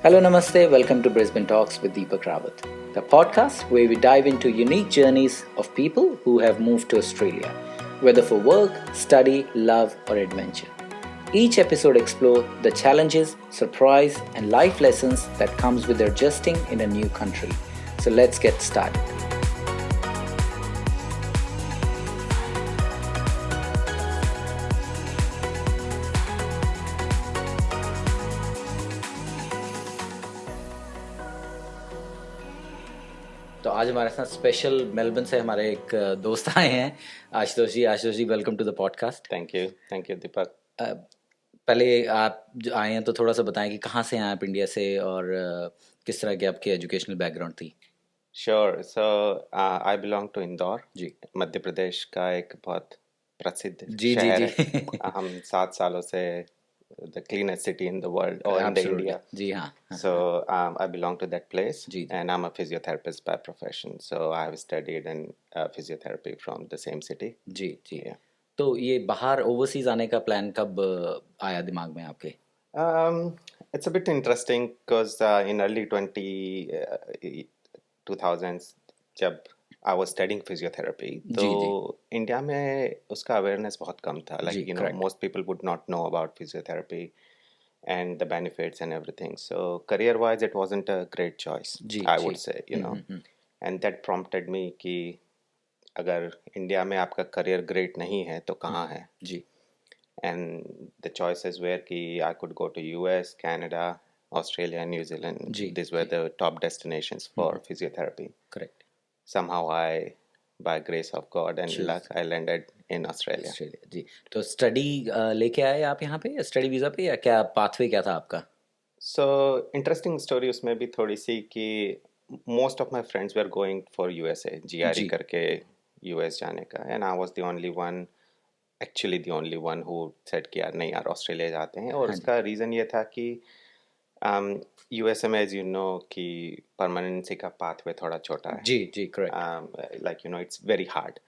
Hello, Namaste. Welcome to Brisbane Talks with Deepak Rawat, the podcast where we dive into unique journeys of people who have moved to Australia, whether for work, study, love, or adventure. Each episode explores the challenges, surprise, and life lessons that comes with adjusting in a new country. So let's get started. तो आज हमारे साथ special Melbourne से हमारे एक दोस्त आए हैं, Ashutosh ji welcome to the podcast. Thank you Deepak. पहले आप जो आए हैं तो थोड़ा सा बताएं कि कहाँ से आए आप इंडिया से और किस तरह की आपकी एजुकेशनल बैकग्राउंड थी। Sure. So I belong to Indore जी मध्य प्रदेश का एक बहुत प्रसिद्ध जी जी शहर जी है। हम 7 सालों से the cleanest city in the world और इन द Absolutely. इंडिया। जी हाँ So I belong to that place, ji ji and I'm a physiotherapist by profession. So I have studied in physiotherapy from the same city. Ji ji. Yeah. तो ये बाहर overseas आने का plan कब आया दिमाग में आपके? Um, it's a bit interesting because in early 2000s, जब I was studying physiotherapy, तो जी जी इंडिया में उसका awareness बहुत कम था. जी Like, correct most people would not know about physiotherapy and the benefits and everything. So career-wise, it wasn't a great choice, जी I जी would say. And that prompted me कि अगर India में आपका career great नहीं है तो कहाँ है? जी And the choices were कि I could go to US, Canada, Australia, New Zealand. जी These were जी the top destinations for physiotherapy. Correct. Somehow by grace of God and Choose. luck, I landed in Australia. Australia जी। तो study लेके आए आप यहाँ पे study visa पे, या क्या पाथवे क्या था आपका? So interesting story उसमें भी थोड़ी सी कि most of my friends were going for USA, GRE जी करके US जाने का, and I was the only one, actually the only one who said कि यार नहीं यार ऑस्ट्रेलिया जाते हैं। और हाँ जी उसका रीज़न ये था कि यूएसए में एज यू नो कि परमानेंसी का पाथवे थोड़ा छोटा है। जी जी correct. Like it's very hard.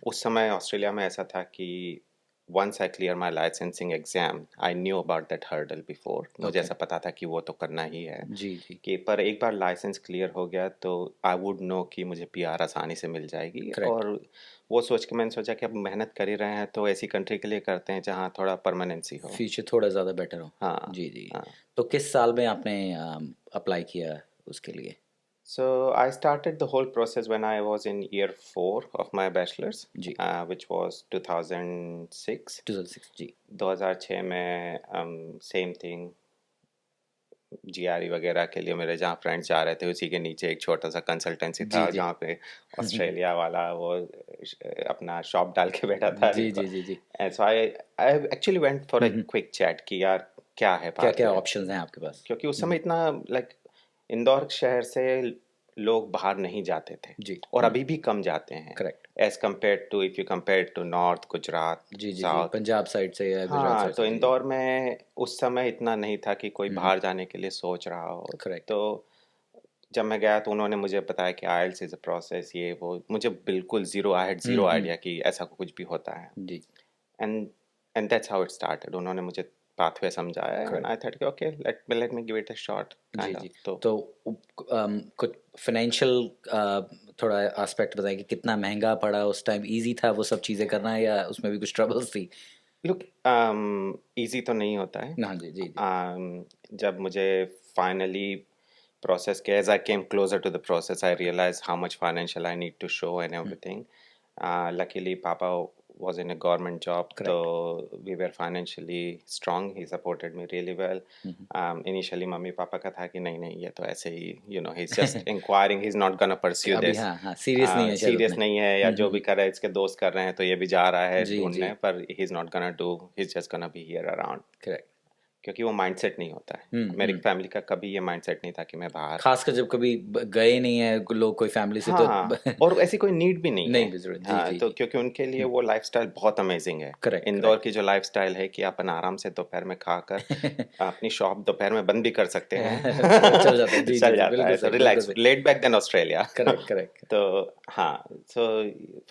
उस समय ऑस्ट्रेलिया में ऐसा था कि once I clear my licensing exam, I knew about that hurdle before. मुझे Okay. ऐसा पता था कि वो तो करना ही है जी जी कि पर एक बार लाइसेंस क्लियर हो गया तो आई वुड नो कि मुझे पीआर आसानी से मिल जाएगी। Correct. और वो सोच के मैंने सोचा कि अब मेहनत कर ही रहे हैं तो ऐसी कंट्री के लिए करते हैं जहाँ थोड़ा परमानेंसी हो। फ्यूचर थोड़ा ज़्यादा बेटर हो। हाँ जी जी। हाँ। तो किस साल में आपने अप्लाई किया उसके लिए? So I started the whole process when I was in year 4 of my bachelor's, ji which was 2006. 2006 जी 2006 में सेम थिंग जीआरई वगैरह के लिए मेरे जहाँ फ्रेंड्स जा रहे थे उसी के नीचे एक छोटा सा कंसल्टेंसी था जी जी जहाँ पे ऑस्ट्रेलिया वाला वो अपना शॉप डाल के बैठा था। जी जी जी जी। So I actually went for a quick chat कि यार क्या है क्या क्या pathway? ऑप्शंस हैं आपके पास? क्योंकि उस समय इतना लाइक इंदौर शहर से लोग बाहर नहीं जाते थे जी और अभी भी कम जाते हैं correct. As compare to if you compare to north Gujarat जी जी जी साउथ। पंजाब साइड से या गुजरात हाँ साइड तो से। जी इंदौर में उस समय इतना नहीं था कि कोई बाहर जाने के लिए सोच रहा हो। करेक्ट। तो जब मैं गया तो उन्होंने मुझे बताया कि आइल्स इज़ अ प्रोसेस, ये वो मुझे बिल्कुल zero I had zero idea कि ऐसा कुछ भी होता है। जी and and that's how it started. उन्होंने मुझे पाथवे समझाया एंड आई थॉट कि okay let me give it a shot जी काइंड जी। ऑफ। तो तो कुछ फाइनेंशियल थोड़ा एस्पेक्ट बताएं कि कितना महंगा पड़ा उस टाइम, इजी था वो सब चीज़ें करना या उसमें भी कुछ ट्रबल्स थी? लुक इजी तो नहीं होता है। हाँ जी जी जी जब मुझे फाइनली process के as I came closer to the process I realized how much financial I need to show and everything. Luckily Papa was in a government job, so we were financially strong. He supported me really well. Initially mummy papa का था कि नहीं नहीं ये तो ऐसे ही he's just inquiring, he's not gonna pursue अभी this. हाँ हाँ सीरियस नहीं है शायद सीरियस उतने। नहीं है या जो भी कर रहे हैं इसके दोस्त कर रहे हैं तो ये भी जा रहा है जी ढूंढने, जी पर he's not gonna do, he's just gonna be here around. Correct. क्योंकि वो माइंडसेट नहीं होता है। मेरी फैमिली का कभी ये माइंडसेट नहीं था कि मैं बाहर। खासकर जब कभी गए नहीं है लोग कोई फैमिली से तो हाँ और ऐसी कोई नीड भी नहीं नहीं है। भी जरूरत। जी हाँ जी तो जी क्योंकि उनके लिए वो लाइफस्टाइल बहुत अमेजिंग है। करेक्ट इंदौर की जो लाइफस्टाइल है कि अपन आराम से दोपहर में खाकर अपनी शॉप दोपहर में बंद भी कर सकते हैं चल जाता है। जी जी चल जी जाता बिल्कुल है। तो सही बिल्कुल रिलैक्स सही। Let back then Australia. Correct correct. तो हाँ so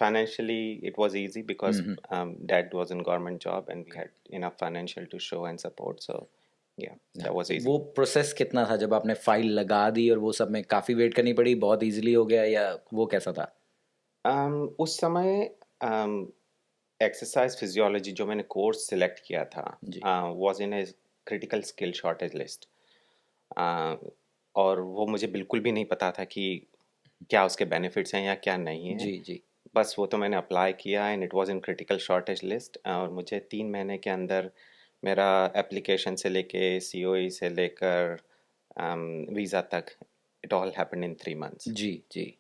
financially it was easy because dad was in government job and we had enough financial to show and support, so Yeah, that was easy. वो process कितना था जब आपने file लगा दी और वो सब में काफ़ी वेट करनी पड़ी, बहुत इजीली हो गया या वो कैसा था? उस समय एक्सरसाइज फिजियोलॉजी जो मैंने कोर्स सिलेक्ट किया था जी was in a critical skill shortage list, और वो मुझे बिल्कुल भी नहीं पता था कि क्या उसके बेनिफिट्स हैं या क्या नहीं है। जी जी। बस वो तो मैंने अप्लाई किया and it was in critical shortage list, और मुझे 3 महीने के अंदर मेरा एप्लीकेशन से लेके सीओई से लेकर वीज़ा तक, it all happened in 3 months. जी जी।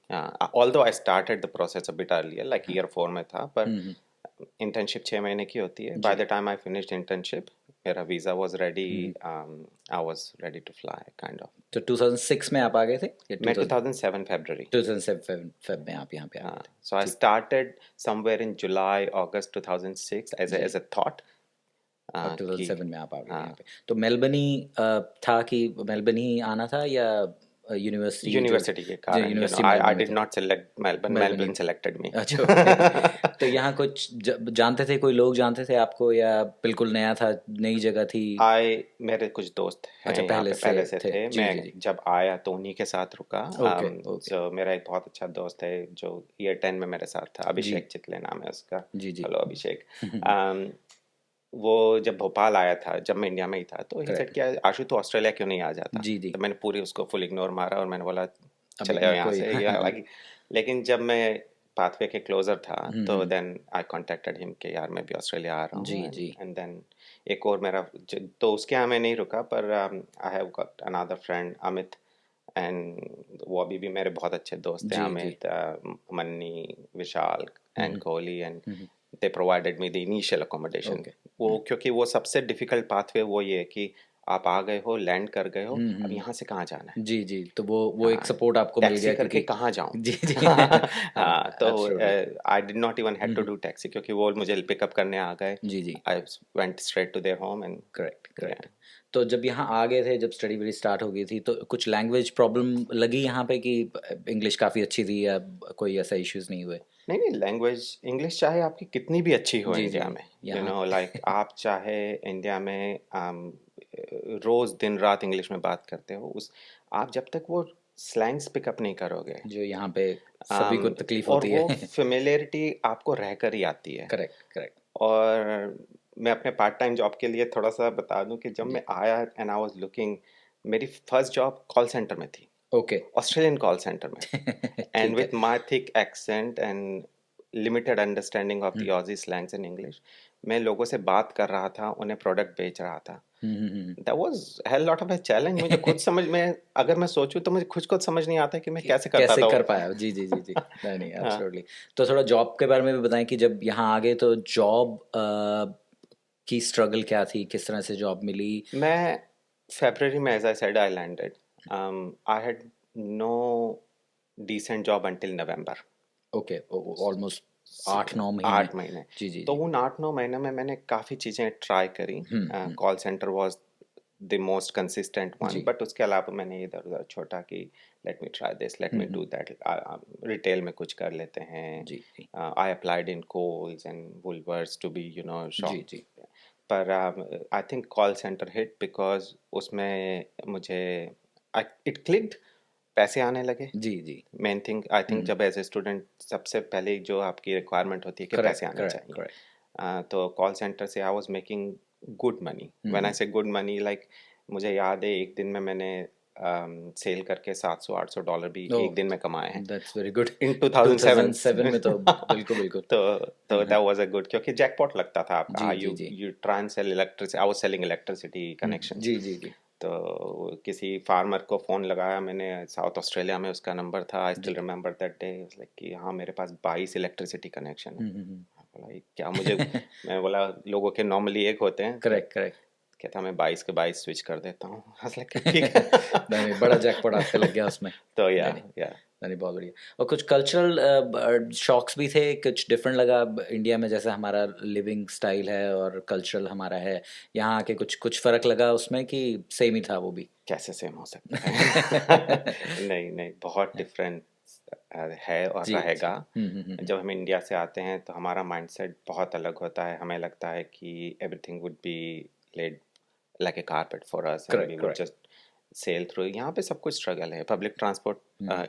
Although I started the process a bit earlier, like year 4 में था, पर हम्म। इंटर्नशिप 6 महीने की होती है। बाय जी। The time I finished internship, मेरा visa was ready, hmm. I was ready to fly kind of. तो 2006 में आप आ गए थे या मैं 2000? 2007 फरवरी। 2007 फेब में आप यहाँ पे आ गए थे? So I ठीक। started somewhere in July, August 2006 ji. as a thought और कि 2007 में आप आ गए थे हाँ, यहाँ पे। तो मेलबर्न ही था कि मेलबर्न ही आना था या यूनिवर्सिटी यूनिवर्सिटी के जो कारण, यूनिवर्सिटी I मेलबर्न में डिड थे? Not select Melbourne, Melbourne he Melbourne था। सेलेक्टेड मी। अच्छा ओके। तो यहाँ कुछ जानते थे, कोई लोग जानते थे आपको या बिल्कुल नया था, नई जगह थी? मेरे कुछ दोस्त हैं अच्छा यहाँ पहले पे से पहले से थे। थे। जी मैं जी जी। जब आया तो उन्हीं के साथ रुका। Okay okay. so मेरा एक बहुत अच्छा दोस्त है जो ईयर 10 में मेरे साथ था, जी अभिषेक चितले नाम है उसका। जी जी। हेलो अभिषेक। um, वो जब भोपाल आया था, जब मैं इंडिया में ही था, तो ही सेड करेक्ट। क्या आशु तो ऑस्ट्रेलिया क्यों नहीं आ जाता। जी जी। तो मैंने पूरी उसको फुल इग्नोर मारा और मैंने बोला अभी चले जाओ यहाँ कोई से या लेकिन जब मैं पाथवे के क्लोजर था तो देन आई कॉन्टेक्टेड हिम कि यार मैं भी ऑस्ट्रेलिया आ रहा जी हूँ, जी। एंड देन एक और मेरा तो उसके यहाँ मैं नहीं रुका, पर आई have got another friend Amit, and वो अभी भी मेरे बहुत अच्छे दोस्त हैं, जी जी। Amit, Manni, Vishal and Kohli, and hmm. They provided me the initial accommodation. Okay. वो क्योंकि वो सबसे डिफिकल्ट पाथवे वो ये है कि आप आ गए हो, लैंड कर गए हो, अब हम्म। यहाँ से कहाँ जाना है। जी जी। तो वो एक हाँ, सपोर्ट आपको मिल टैक्सी गया करके क्योंकि कहाँ जाऊँ। जी जी। हाँ, तो absolutely. I did not even had to do taxi क्योंकि वो मुझे पिकअप करने आ गए। जी जी। I went straight to their home and correct correct. तो जब यहाँ आ गए थे, जब स्टडी वडी स्टार्ट हो गई थी, तो कुछ लैंग्वेज प्रॉब्लम लगी यहाँ पे कि इंग्लिश काफ़ी अच्छी थी या कोई ऐसा इश्यूज नहीं हुए? नहीं नहीं, लैंग्वेज इंग्लिश चाहे आपकी कितनी भी अच्छी हो जी जी। इंडिया में, यहाँ लाइक आप चाहे इंडिया में रोज दिन रात इंग्लिश में बात करते हो, उस आप जब तक वो स्लैंग्स पिकअप नहीं करोगे, जो यहाँ पे सभी को तकलीफ और होती वो है। फेमिलियरिटी आपको रहकर ही आती है। Correct correct. और मैं अपने पार्ट टाइम जॉब के लिए थोड़ा सा बता दूं कि जब जी। मैं आया एंड आई वाज लुकिंग, मेरी फर्स्ट जॉब कॉल सेंटर में थी, ओके। ऑस्ट्रेलियन कॉल सेंटर में, एंड ठीक है। With my thick accent and limited understanding of the Aussie slangs in English, मैं लोगों से बात कर रहा था, उन्हें प्रोडक्ट बेच रहा था। Hmm. That was hell lot of a challenge. मुझे खुद समझ में, अगर मैं सोचूं तो मुझे खुद को समझ नहीं आता कि मैं कि कैसे करता कैसे था कर वो। पाया? जी जी जी जी। नहीं नहीं हाँ, एब्सोल्युटली। तो थोड़ा जॉब के बारे में भी बताएं कि जब यहाँ आ गए तो जॉब की स्ट्रगल क्या थी, किस तरह से जॉब मिली? मैं February में, as I said, I landed. I had no decent job until November. Okay. Almost 8-9 महीने। 8 महीने। जी जी तो जी। उन 8-9 महीने में मैंने काफ़ी चीज़ें ट्राई करी। Call centre was the most consistent one, जी बट उसके अलावा मैंने इधर उधर छोटा कि let me try this, let me do that, retail में कुछ कर लेते हैं। जी जी I applied in Coles and Woolworths to be जी शॉप, जी। पर I think call centre hit because उसमें मुझे इट क्लिक्ड, पैसे आने लगे। जी जी। मेन थिंग आई थिंक जब एज ए स्टूडेंट सबसे पहले जो आपकी रिक्वायरमेंट होती है कि पैसे करेक्ट आने करेक्ट चाहिए। करेक्ट। तो कॉल सेंटर से I was making good money. When I से गुड मनी, लाइक मुझे याद है एक दिन में मैंने सेल करके $700-800 भी ओह एक दिन में कमाए हैं दैट्स वेरी गुड। इन 2007। 2007 में तो बिल्कुल बिल्कुल। तो दैट वाज अ गुड, क्योंकि जैकपॉट लगता था आपका। जी जी यू जी। You try and sell electricity, I was selling electricity connections. जी जी जी तो किसी फार्मर को फ़ोन लगाया मैंने, साउथ ऑस्ट्रेलिया में उसका नंबर था। आई स्टिल जी। रिमेंबर दैट डे, लाइक कि हाँ मेरे पास 22 इलेक्ट्रिसिटी कनेक्शन है। हम्म। बोला ये क्या, मुझे मैं बोला लोगों के नॉर्मली एक होते हैं, तो करेक्ट करेक्ट। कहता मैं 22 के 22 स्विच कर देता हूँ। लाइक ठीक है। नहीं नहीं, बड़ा जैकपॉट आपका लग गया उसमें। तो नहीं नहीं या नहीं, बहुत बढ़िया। और कुछ कल्चरल शॉक्स भी थे, कुछ डिफरेंट लगा इंडिया में जैसे हमारा लिविंग स्टाइल है और कल्चरल हमारा है, यहाँ आके कुछ कुछ फर्क लगा उसमें कि सेम ही था वो भी? कैसे सेम हो सकता है। नहीं नहीं, बहुत डिफरेंट है और जी जी। रहेगा। जब हम इंडिया से आते हैं तो हमारा माइंडसेट बहुत अलग होता है। हमें लगता है कि everything would be laid like a carpet for us, and Correct, we would correct. just sail through. यहाँ पे सब कुछ स्ट्रगल है, पब्लिक ट्रांसपोर्ट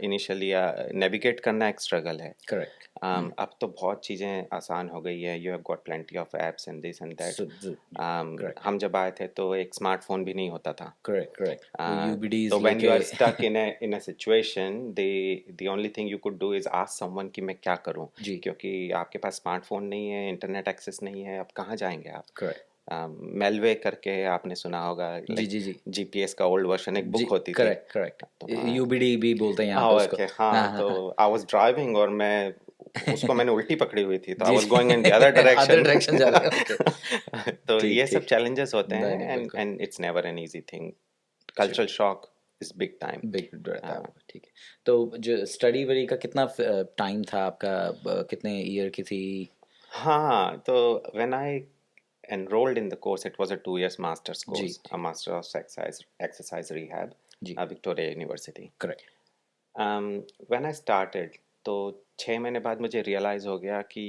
इनिशियली नेविगेट करना एक स्ट्रगल है. Correct. अब तो बहुत चीज़ें आसान हो गई है. You have got plenty of apps and this and that. Correct. हम जब आए थे तो एक स्मार्टफोन भी नहीं होता था. Correct, correct. वो UBDs So when you are लेके stuck in a situation, the only thing you could do is ask someone कि मैं क्या करूं, जी. क्योंकि आपके पास स्मार्टफोन नहीं है, इंटरनेट एक्सेस नहीं है, अब कहाँ जाएंगे आप. Correct. मेलवे करके आपने सुना होगा, जी जी जी जीपीएस का ओल्ड वर्जन एक बुक होती थी. करेक्ट करेक्ट तो UBD भी बोलते हैं यहाँ पे उसको. ओके, हाँ. तो आई वाज ड्राइविंग और मैं उसको मैंने उल्टी पकड़ी हुई थी, तो आई जी, वाज जी. Going in the other Other direction. direction जा रहे हैं, okay. तो ठीक, ये सब ठीक. चैलेंजेस होते नहीं, हैं, नहीं, बिल्कुल. And it's never an easy thing. Cultural shock is big time. Big रहता है. ठीक है. तो जो स्टडी वरी का कितना टाइम था आपका, कितने ईयर की थी? हाँ, तो when I enrolled in the course, it was a 2 years master's जी, course, a master of exercise rehab, जी. Victoria University. Correct. When I started, तो 6 महीने बाद मुझे रियलाइज हो गया कि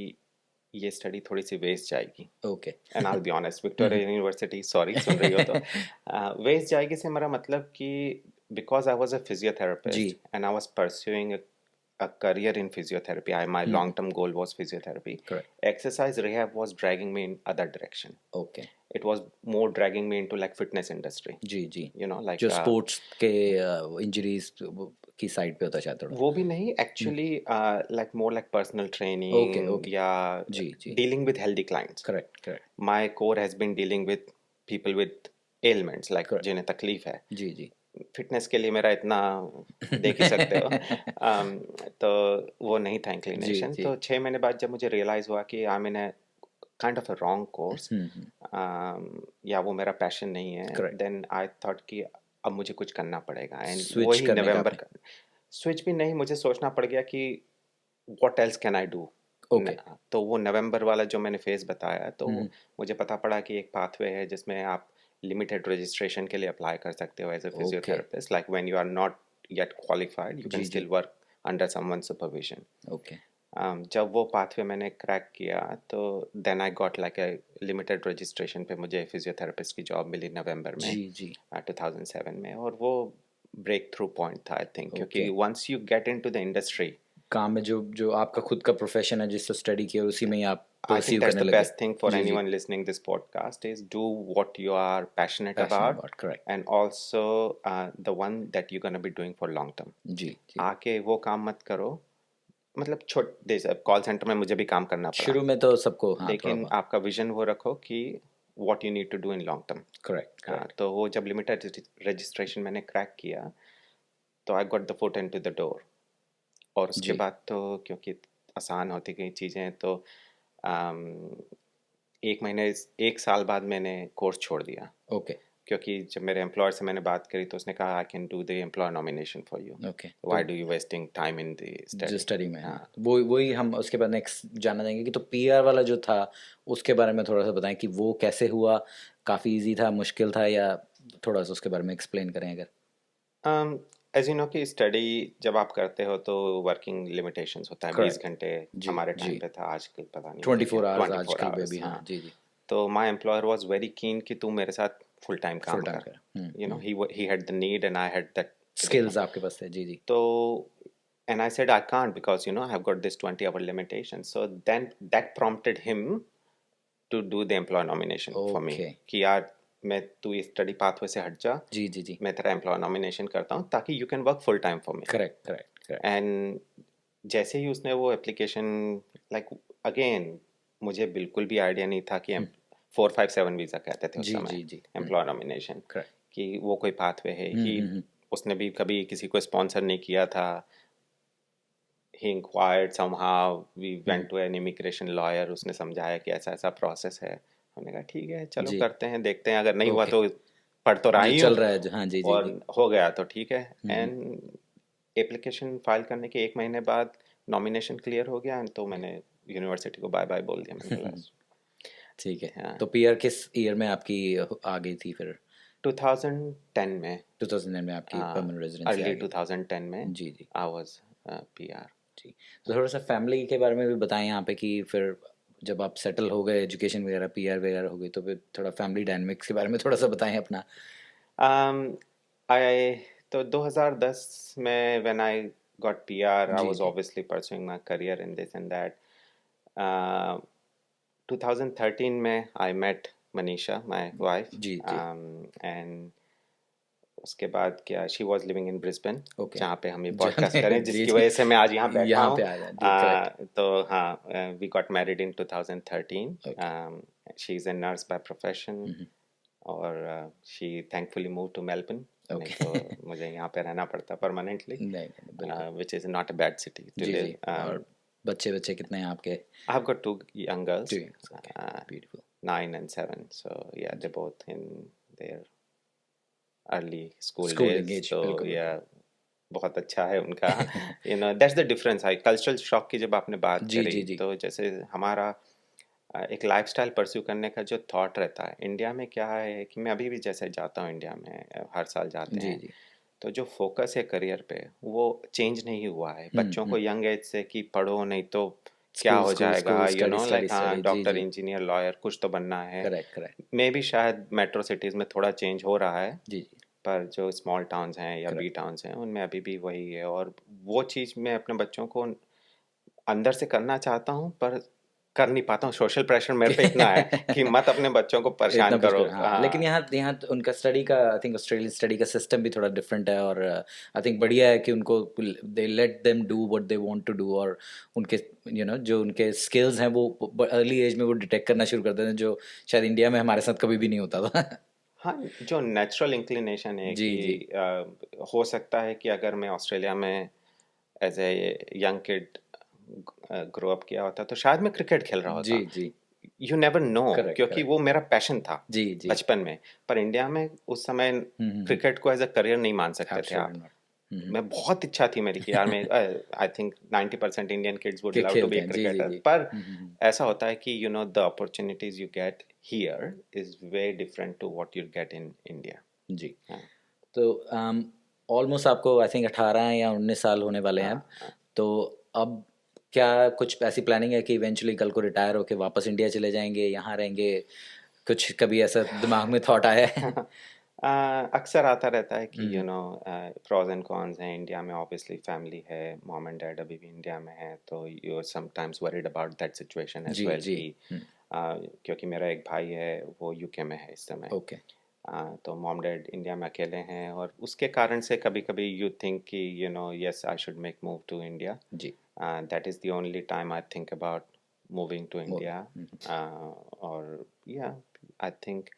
ये स्टडी थोड़ी सी वेस्ट जाएगी. Okay. And I be honest, Victoria university, sorry सुन रही हो तो, वेस्ट जाएगी से मेरा मतलब कि बिकॉज आई वाज अ जी. Physiotherapist and I was pursuing a career in physiotherapy. My long-term goal was physiotherapy. Correct. Exercise rehab was dragging me in other direction. Okay. It was more dragging me into like fitness industry. जी जी. You know, like जो sports के injuries की side पे होता है शायद थोड़ा. वो भी नहीं, actually like more like personal training. Okay, okay. या जी, जी. dealing with healthy clients. Correct correct. My core has been dealing with people with ailments, like Correct. जिन्हें तकलीफ है. जी जी. फिटनेस के लिए मेरा इतना देख ही सकते हो. तो वो नहीं था इंक्लिनेशन. जी. तो 6 महीने बाद जब मुझे रियलाइज हुआ कि I mean kind of a wrong course, या वो मेरा पैशन नहीं है, Correct. देन आई थॉट कि अब मुझे कुछ करना पड़ेगा. एंड Switch वही करने का नवंबर आपने. का स्विच भी नहीं, मुझे सोचना पड़ गया कि what else can I do. Okay. तो वो नवंबर वाला जो मैंने फेज बताया, तो मुझे पता पड़ा कि एक पाथवे है जिसमें आप लिमिटेड रजिस्ट्रेशन के लिए अप्लाई कर सकते हो as a physiotherapist. Like when you are not yet qualified, you can जी, still work under someone supervision. Okay. जब वो पाथवे मैंने क्रैक किया, तो then I got like a limited registration पे मुझे फिजियोथेरेपिस्ट की जॉब मिली नवंबर में, जी जी. 2007 में. और वो ब्रेक थ्रू पॉइंट था आई थिंक, क्योंकि Okay. Once you get into the industry, काम में जो जो आपका खुद का प्रोफेशन है जिससे स्टडी किया उसी में ही आप I परस्यू think that's करने the लगे. best thing for ji, ji. anyone listening this podcast is do what you are passionate Passionate about, about, correct. and also the one that you're going to be doing for long term. जी जी. आके वो काम मत करो, मतलब जैसे call centre में मुझे भी काम करना पड़ा, शुरू में तो सबको हाँ लेकिन आपका विजन वो रखो कि what you need to do in long term. Correct. तो वो जब लिमिटेड रजिस्ट्रेशन मैंने क्रैक किया, तो I got the foot into the door. और उसके जी. बाद तो क्योंकि आसान होती गई चीज़ें, तो एक साल बाद मैंने कोर्स छोड़ दिया. ओके. क्योंकि जब मेरे एम्प्लॉयर से मैंने बात करी, तो उसने कहा I can do the employer nomination for you. Okay. Why do you wasting time in the जो स्टडी. स्टडी में हाँ. वही हम उसके बाद नेक्स्ट जानना चाहेंगे कि तो पीआर वाला जो था उसके बारे में थोड़ा सा बताएं कि वो कैसे हुआ, काफ़ी इजी था, मुश्किल था, या थोड़ा सा उसके बारे में एक्सप्लेन करें अगर. एज यू नो कि स्टडी जब आप करते हो तो वर्किंग लिमिटेशंस होता है. 20 घंटे जी, हमारे जी. टाइम पे था, आजकल पता नहीं 24 आवर्स 24 आजकल पे hours, भी हाँ. हाँ. जी जी. तो my employer was very keen कि तू मेरे साथ फुल टाइम काम Full time कर. कर. You know he had the need and I had that skills आपके पास थे. जी जी. तो and I said I can't because I have got this 20-hour limitation. So then that prompted him to do the employer nomination for me. Okay. कि यार तू इस study pathway से हट जा, जी जी जी. मैं तेरा एम्प्लॉयर नॉमिनेशन करता हूँ ताकि you can work full time for me. Correct correct correct. And जैसे ही उसने वो एप्लीकेशन, लाइक अगेन मुझे बिल्कुल भी आइडिया नहीं था कि 457 वीज़ा कहते थे उस जी समय, जी जी. Employer nomination, correct. कि वो कोई पाथवे है. उसने भी कभी किसी को स्पॉन्सर नहीं किया था. He inquired somehow, we went to an immigration lawyer, उसने समझाया कि ऐसा ऐसा प्रोसेस है. हमने कहा ठीक है, चलो जी. करते हैं, देखते हैं, अगर नहीं हुआ Okay. तो पढ़ तो रहा ही चल हूँ, रहा है जो हाँ. जी जी और जी. हो गया तो ठीक है. एंड एप्लीकेशन फाइल करने के 1 महीने बाद नॉमिनेशन क्लियर हो गया, तो मैंने यूनिवर्सिटी को बाय बाय बोल दिया. मैंने बोला ठीक है. हाँ. तो पीआर किस ईयर में आपकी आ गई थी फिर? 2010 में, 2009 में आपकी परमानेंट रेजिडेंसी अर्ली आ गई. 2010 में जी जी आई वाज पीआर. जी. तो थोड़ा सा फैमिली के बारे में भी बताएं यहाँ पे कि फिर जब आप सेटल हो गए, एजुकेशन वगैरह, पीआर वगैरह हो गई, तो फिर थोड़ा फैमिली डायनामिक्स के बारे में थोड़ा सा बताएं अपना। Um, I तो 2010 में when I got PR, I ji was ji obviously pursuing my career in this and that. Uh, 2013 में I met Manisha, my wife, ji ji. and उसके बाद क्या she was living in Brisbane, okay. जहाँ पे हम ये podcast जाने करें, जी जिसकी जी, वजह से मैं आज यहाँ बैठा यहाँ हूँ। पे आ गया जी, करेक्ट। तो हाँ, we got married in 2013। Okay. She is a nurse by profession, और she thankfully move to Melbourne. नहीं ओके। तो मुझे यहाँ पे रहना पड़ता परमानेंटली, नहीं नहीं नहीं, बिल्कुल। Which is not a bad city to जी जी। लिव। और बच्चे बच्चे कितने हैं आपके? I have got two young girls, okay, beautiful. 9 and 7, so yeah, they're both in their early school schooling days. एज, तो बिल्कुल या बिल्कुल। बहुत अच्छा है उनका। दैट्स द डिफरेंस है। कल्चरल शॉक की जब आपने बात जी करी, जी जी तो जैसे हमारा एक लाइफस्टाइल परस्यू करने का जो थॉट रहता है, इंडिया में क्या है कि मैं अभी भी जैसे जाता हूँ इंडिया में, हर साल जाते जी हैं, जी। तो जो फोकस है करियर पे वो चेंज नहीं हुआ है बच्चों को हम्म। यंग एज से, कि पढ़ो नहीं तो क्या स्कूल हो स्कूल जाएगा, स्कूल, स्टडी स्टडी लाइक हाँ, स्टडी, जी डॉक्टर जी। इंजीनियर लॉयर कुछ तो बनना है। Correct correct. मे भी शायद मेट्रो सिटीज़ में थोड़ा चेंज हो रहा है, जी जी। पर जो स्मॉल टाउन्स हैं या बी करेक्ट। टाउन्स हैं उनमें अभी भी वही है। और वो चीज़ मैं अपने बच्चों को अंदर से करना चाहता हूँ, पर कर नहीं पाता हूँ। सोशल प्रेशर मेरे पे इतना है कि मत अपने बच्चों को परेशान इतना कुछ करो। कर, हाँ, लेकिन यहाँ यहाँ तो उनका स्टडी का, आई थिंक ऑस्ट्रेलियन स्टडी का सिस्टम भी थोड़ा डिफरेंट है, और आई थिंक बढ़िया है कि उनको they let them do what they want to do, और उनके जो उनके स्किल्स हैं वो अर्ली एज में वो डिटेक्ट करना शुरू कर देते हैं, जो शायद इंडिया में हमारे साथ कभी भी नहीं होता था। हाँ, जो नेचुरल इंक्लिनेशन है जी कि जी हो सकता है कि अगर मैं ऑस्ट्रेलिया में as a young kid grow up किया होता तो शायद मैं क्रिकेट खेल रहा जी होता। जी। यू नेवर नो, करेक्ट क्योंकि करेक्ट। वो मेरा पैशन था जी जी। बचपन में। पर इंडिया में उस समय क्रिकेट को एज अ करियर नहीं मान सकते थे आप। Absolutely not. मैं बहुत इच्छा थी मेरी कि यार मैं, I think 90% Indian kids would के लव टू बी खेलते हैं, जी जी क्रिकेटर। जी। पर ऐसा होता है कि the opportunities you get here is way different to what you get in India. जी। तो ऑलमोस्ट आपको आई थिंक 18 या 19 साल होने वाले हैं अब। हाँ। तो अब क्या कुछ ऐसी प्लानिंग है कि इवेंचुअली कल को रिटायर होके वापस इंडिया चले जाएंगे, यहाँ रहेंगे? कुछ कभी ऐसा दिमाग में थॉट आया है? अक्सर आता रहता है कि प्रोज एंड कॉन्स हैं। इंडिया में ऑब्वियसली फैमिली है, मॉम एंड डैड अभी भी इंडिया में है, तो you are sometimes worried about that situation as जी वेल जी। कि क्योंकि मेरा एक भाई है वो यूके में है इस समय। ओके। तो मॉम डैड इंडिया में अकेले हैं, और उसके कारण से कभी कभी यू थिंक कि yes I should make move to India. जी। That is the only time I think about moving to वो इंडिया। और या आई थिंक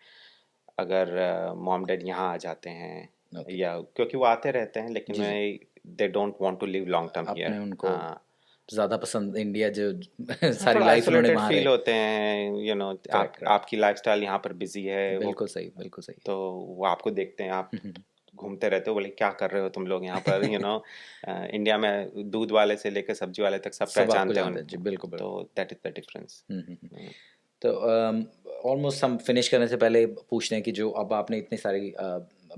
अगर मॉम डैड यहाँ आ जाते हैं, ओके। या क्योंकि वो आते रहते हैं, लेकिन जी जी। मैं they don't want to live long term here. अपने उनको हाँ, ज़्यादा पसंद इंडिया, जो हाँ, सारी थोड़ा लाइफ उन्होंने आइसोलेटेड वहाँ फील रहे। होते हैं। Correct correct. आपकी लाइफस्टाइल यहाँ पर बिजी है, वो बिल्कुल सही, बिल्कुल सही। तो वो आपको देखते हैं, आप घूमते रहते हो, बोले क्या कर रहे हो तुम लोग यहाँ पर। इंडिया में दूध वाले से लेकर सब्जी वाले तक सब सब आपको पहचानते हैं जानते हैं जी, उनको। बिल्कुल तो बिल्कुल। That is the difference. तो ऑलमोस्ट हम फिनिश करने से पहले पूछते हैं कि जो अब आपने इतनी सारी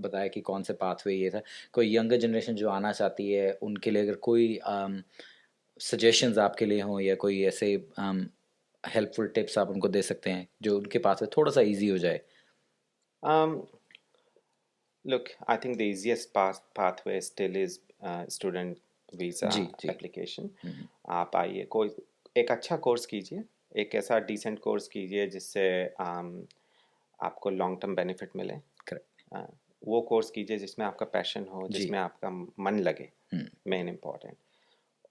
बताया कि कौन से पाथवे ये था, कोई यंगर जनरेशन जो आना चाहती है उनके लिए अगर कोई सजेशंस आपके लिए हों, या कोई ऐसे हेल्पफुल टिप्स आप उनको दे सकते हैं जो उनके पाथवे थोड़ा सा इजी हो जाए? Look, I think the easiest pathway still is student visa ji ji. application. आप आइए, कोई एक अच्छा कोर्स कीजिए, एक ऐसा डिसेंट कोर्स कीजिए जिससे आपको लॉन्ग टर्म बेनिफिट मिले। करेक्ट। वो कोर्स कीजिए जिसमें आपका पैशन हो, जी। जिसमें आपका मन लगे, मेन इम्पॉर्टेंट।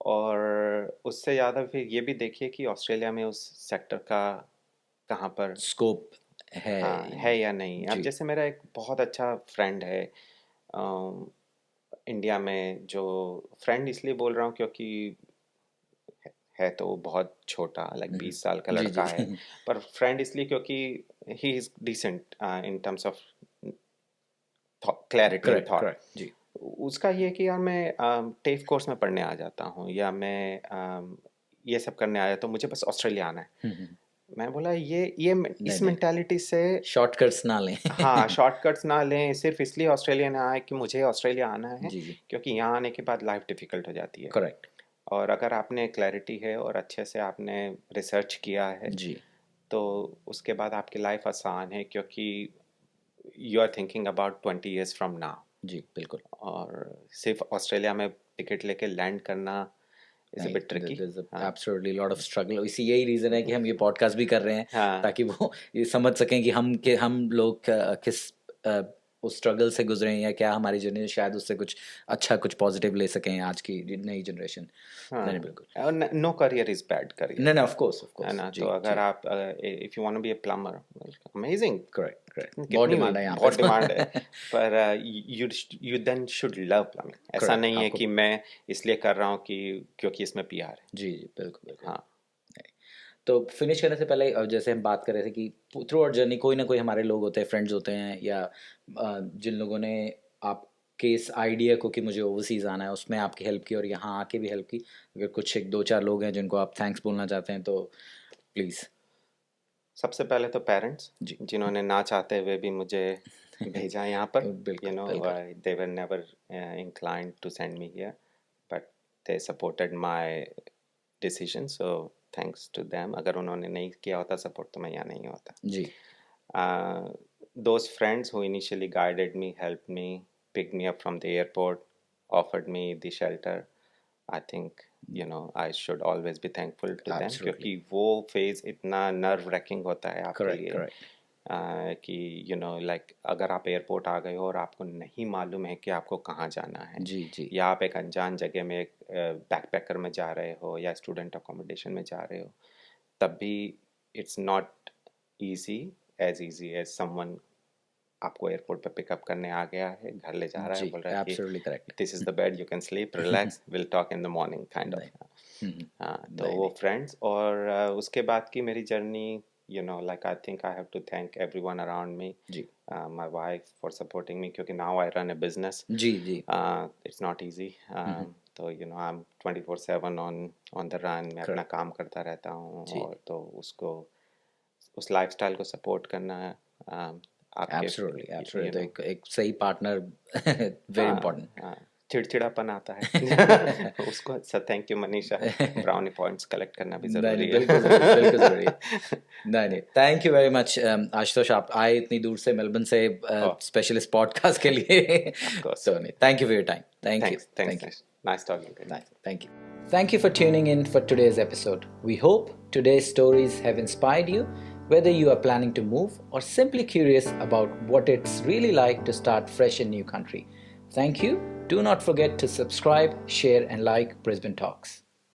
और उससे ज़्यादा फिर ये भी देखिए कि ऑस्ट्रेलिया में उस सेक्टर का कहाँ पर स्कोप है? हाँ है या नहीं। अब जी जैसे मेरा एक बहुत अच्छा फ्रेंड है इंडिया में, जो फ्रेंड इसलिए बोल रहा हूँ क्योंकि है तो बहुत छोटा, लाइक 20 साल का जी लड़का जी। है। पर फ्रेंड इसलिए क्योंकि he is decent in terms of clarity and correct thought. Correct जी। उसका ये कि यार मैं टेफ कोर्स में पढ़ने आ जाता हूँ, या मैं ये सब करने आया तो मुझे बस ऑस्ट्रेलिया आना है। मैं बोला ये नहीं इस नहीं, मेंटालिटी से शॉर्टकट्स ना लें। हाँ, शॉर्टकट्स ना लें सिर्फ इसलिए ऑस्ट्रेलिया ना आए कि मुझे ऑस्ट्रेलिया आना है, जी जी। क्योंकि यहाँ आने के बाद लाइफ डिफ़िकल्ट हो जाती है। करेक्ट। और अगर आपने क्लैरिटी है और अच्छे से आपने रिसर्च किया है जी तो उसके बाद आपकी लाइफ आसान है, क्योंकि you are thinking about 20 years from now. जी बिल्कुल। और सिर्फ ऑस्ट्रेलिया में टिकट लेके लैंड करना इज अ नहीं, बिट ट्रिकी। there's हाँ absolutely lot of struggle। इसी यही रीज़न है कि हम ये पॉडकास्ट भी कर रहे हैं, हाँ ताकि वो ये समझ सकें कि हम लोग किस अ, उस स्ट्रगल से गुजरे हैं, या क्या हमारी जर्नी शायद उससे कुछ अच्छा, कुछ पॉजिटिव ले सकें आज की नई जनरेशन। नहीं हाँ। बिल्कुल। और नो करियर इज बैड नहीं करियर, नहीं, ऑफ है कोर्स ना। जी तो अगर जी। आप if you want to be a plumber, amazing, correct correct, बहुत कितनी डिमांड है यहाँ पे बहुत डिमांड है। तो पर you you then should love plumbing. ऐसा करेक्ट नहीं है आपको। कि मैं इसलिए कर रहा हूँ कि क्योंकि इसमें पीआर है। जी जी बिल्कुल बिल्कुल। हाँ तो फिनिश करने से पहले जैसे हम बात कर रहे थे कि थ्रू आउट जर्नी कोई ना कोई हमारे लोग होते हैं, फ्रेंड्स होते हैं, या जिन लोगों ने आपके इस आइडिया को कि मुझे ओवरसीज़ आना है उसमें आपकी हेल्प की, और यहाँ आके भी हेल्प की। अगर कुछ एक दो चार लोग हैं जिनको आप थैंक्स बोलना चाहते हैं तो प्लीज़। सबसे पहले तो पेरेंट्स, जी जिन्होंने ना चाहते हुए भी मुझे भेजा यहाँ पर। यू बिल्कुल नो बिल्कुल। They were never inclined to send me here, but they supported my decision, so thanks to them. अगर उन्होंने नहीं किया होता सपोर्ट तो मैं यहाँ नहीं होता। जी Those friends who initially guided me, helped me, picked me up from the airport, offered me the shelter, I think I should always be thankful to them, absolutely. क्योंकि वो फेज इतना नर्व रैकिंग होता है आपके correct लिए। Correct. कि like अगर आप एयरपोर्ट आ गए हो और आपको नहीं मालूम है कि आपको कहाँ जाना है, जी जी या आप एक अनजान जगह में एक बैकपैकर में जा रहे हो या स्टूडेंट अकोमोडेशन में जा रहे हो, तब भी it's not easy easy as someone आपको एयरपोर्ट पे पिकअप करने आ गया है, घर ले जा रहा है, जी बोल रहा है कि absolutely correct. This is the bed, you can sleep, relax, will talk in the morning kind नहीं। ऑफ। हाँ, तो नहीं वो नहीं। फ्रेंड्स और उसके बाद की मेरी journey, like I think I have to thank everyone around me, जी my wife for supporting me, क्योंकि now I run a business, जी जी। It's not easy. तो I am 24/7 on the run, मैं अपना करेक्ट। काम करता रहता हूँ, जी और तो उसको उस लाइफस्टाइल को सपोर्ट करना आपके एब्सोल्युटली यू एब्सोल्युटली, तो नो एक सही पार्टनर वेरी हाँ इंपॉर्टेंट। हाँ, चिड़चिड़ापन आता है। उसको अच्छा, thank you Manisha, brownie points collect करना भी नहीं नहीं ज़रूरी बिल्कुल ज़रूरी, बिल्कुल ज़रूरी है। है। नहीं नहीं, thank you very much Ashutosh, आप आए इतनी दूर से मेलबर्न से ओह, स्पेशलिस्ट पॉडकास्ट के लिए। ऑफ कोर्स, तो नहीं, thank you for your time, thank you thanks thanks, thank you. Nice talking to you. Nice. Thank you. Thank you for tuning in for today's episode. We hope today's stories have inspired you, whether you are planning to move or simply curious about what it's really like to start fresh in new country. Thank you. Do not forget to subscribe, share, and like Brisbane Talks.